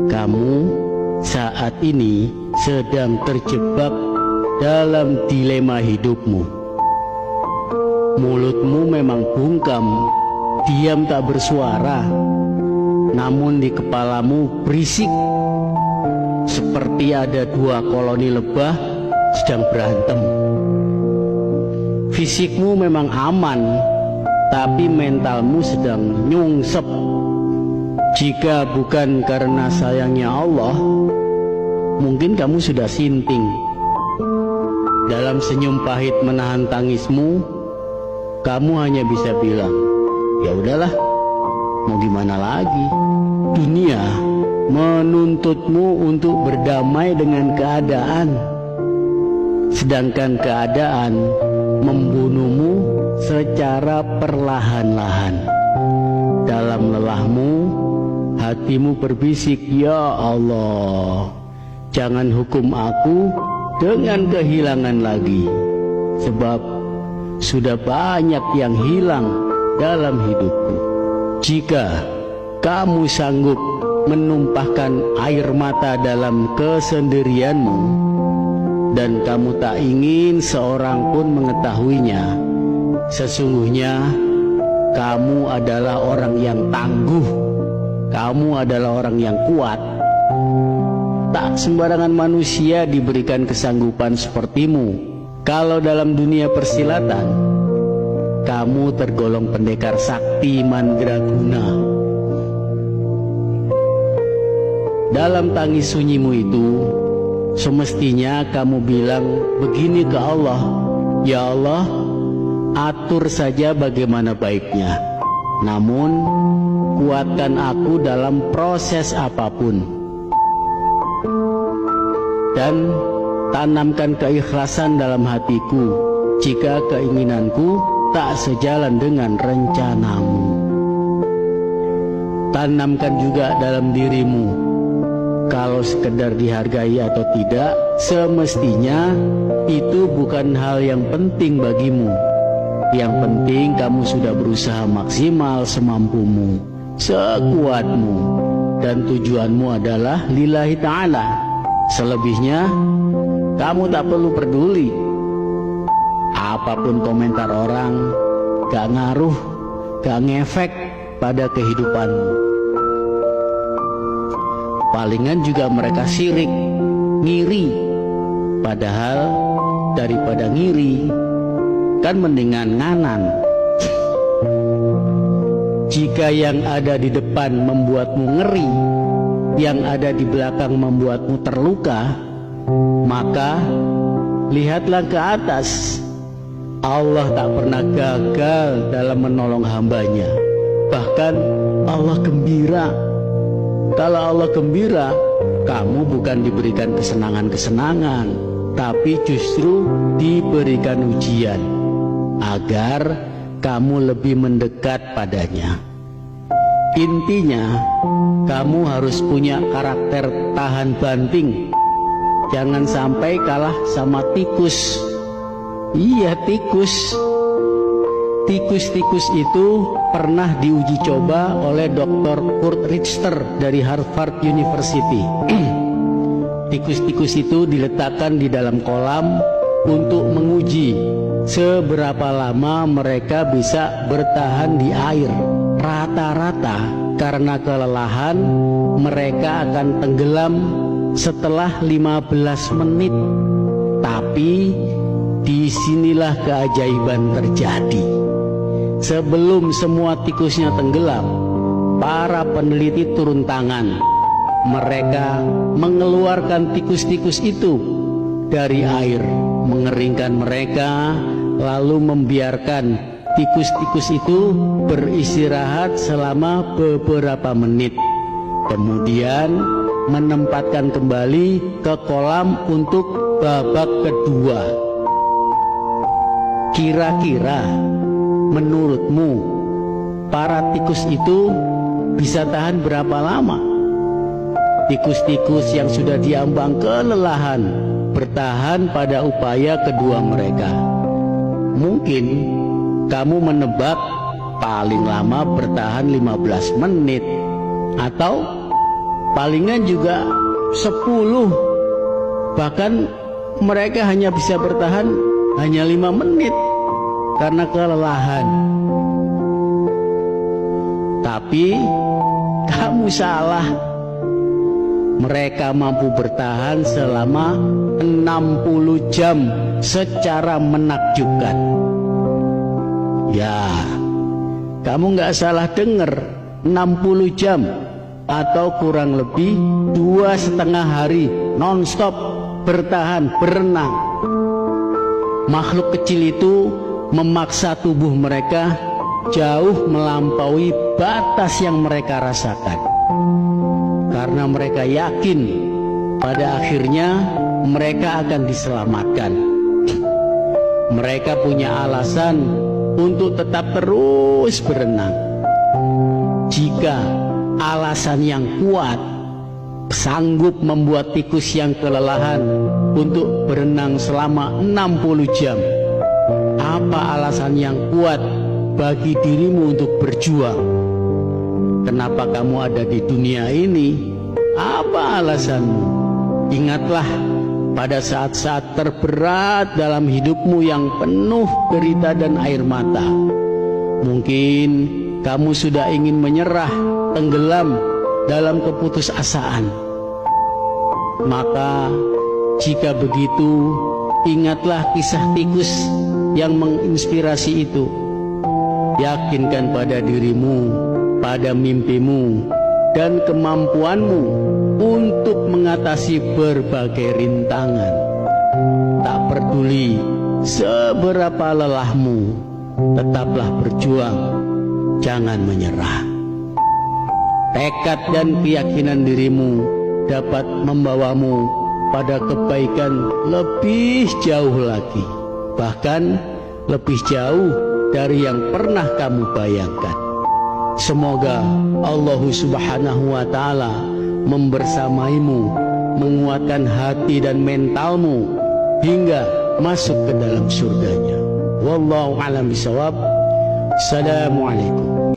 Kamu saat ini sedang terjebak dalam dilema hidupmu. Mulutmu memang bungkam, diam tak bersuara, namun di kepalamu berisik, seperti ada dua koloni lebah sedang berantem. Fisikmu memang aman, tapi mentalmu sedang nyungsep. Jika bukan karena sayangnya Allah, mungkin kamu sudah sinting. Dalam senyum pahit menahan tangismu, kamu hanya bisa bilang, ya udahlah, mau gimana lagi. Dunia menuntutmu untuk berdamai dengan keadaan, sedangkan keadaan membunuhmu secara perlahan-lahan. Dalam lelahmu, hatimu berbisik, ya Allah, jangan hukum aku dengan kehilangan lagi, sebab sudah banyak yang hilang dalam hidupku. Jika kamu sanggup menumpahkan air mata dalam kesendirianmu, dan kamu tak ingin seorang pun mengetahuinya, sesungguhnya kamu adalah orang yang tangguh, kamu adalah orang yang kuat. Tak sembarangan manusia diberikan kesanggupan sepertimu. Kalau dalam dunia persilatan, kamu tergolong pendekar sakti mandraguna. Dalam tangis sunyimu itu, semestinya kamu bilang begini ke Allah, ya Allah, atur saja bagaimana baiknya, namun kuatkan aku dalam proses apapun, dan tanamkan keikhlasan dalam hatiku jika keinginanku tak sejalan dengan rencanamu. Tanamkan juga dalam dirimu, kalau sekedar dihargai atau tidak, semestinya itu bukan hal yang penting bagimu. Yang penting kamu sudah berusaha maksimal semampumu, sekuatmu, dan tujuanmu adalah lillahi ta'ala. Selebihnya kamu tak perlu peduli. Apapun komentar orang gak ngaruh, gak ngefek pada kehidupanmu. Palingan juga mereka sirik, ngiri. Padahal daripada ngiri, kan mendingan nganan. Jika yang ada di depan membuatmu ngeri, yang ada di belakang membuatmu terluka, maka lihatlah ke atas. Allah tak pernah gagal dalam menolong hambanya. Bahkan Allah gembira. Kalau Allah gembira, kamu bukan diberikan kesenangan-kesenangan, tapi justru diberikan ujian agar kamu lebih mendekat padanya. Intinya, kamu harus punya karakter tahan banting. Jangan sampai kalah sama tikus. Iya, tikus. Tikus-tikus itu pernah diuji coba oleh Dr. Kurt Richter dari Harvard University. Tikus-tikus itu diletakkan di dalam kolam untuk menguji seberapa lama mereka bisa bertahan di air. Rata-rata karena kelelahan mereka akan tenggelam setelah 15 menit. Tapi disinilah keajaiban terjadi. Sebelum semua tikusnya tenggelam, para peneliti turun tangan. Mereka mengeluarkan tikus-tikus itu dari air, mengeringkan mereka, lalu membiarkan tikus-tikus itu beristirahat selama beberapa menit. Kemudian menempatkan kembali ke kolam untuk babak kedua. Kira-kira menurutmu para tikus itu bisa tahan berapa lama? Tikus-tikus yang sudah diambang kelelahan bertahan pada upaya kedua mereka. Mungkin kamu menebak paling lama bertahan 15 menit atau palingan juga 10. Bahkan mereka hanya bisa bertahan hanya 5 menit karena kelelahan. Tapi kamu salah. Mereka mampu bertahan selama 60 jam secara menakjubkan. Ya, kamu nggak salah dengar, 60 jam atau kurang lebih 2,5 hari non-stop bertahan berenang. Makhluk kecil itu memaksa tubuh mereka jauh melampaui batas yang mereka rasakan. Karena mereka yakin pada akhirnya mereka akan diselamatkan. Mereka punya alasan untuk tetap terus berenang. Jika alasan yang kuat sanggup membuat tikus yang kelelahan untuk berenang selama 60 jam, apa alasan yang kuat bagi dirimu untuk berjuang? Kenapa kamu ada di dunia ini? Apa alasanmu? Ingatlah pada saat-saat terberat dalam hidupmu yang penuh derita dan air mata. Mungkin kamu sudah ingin menyerah, tenggelam dalam keputusasaan. Maka jika begitu, ingatlah kisah tikus yang menginspirasi itu. Yakinkan pada dirimu, pada mimpimu dan kemampuanmu untuk mengatasi berbagai rintangan. Tak peduli seberapa lelahmu, tetaplah berjuang, jangan menyerah. Tekad dan keyakinan dirimu dapat membawamu pada kebaikan lebih jauh lagi, bahkan lebih jauh dari yang pernah kamu bayangkan. Semoga Allah Subhanahu wa Ta'ala membersamaimu, menguatkan hati dan mentalmu hingga masuk ke dalam surganya. Wallahu a'lam bishawab. Assalamualaikum.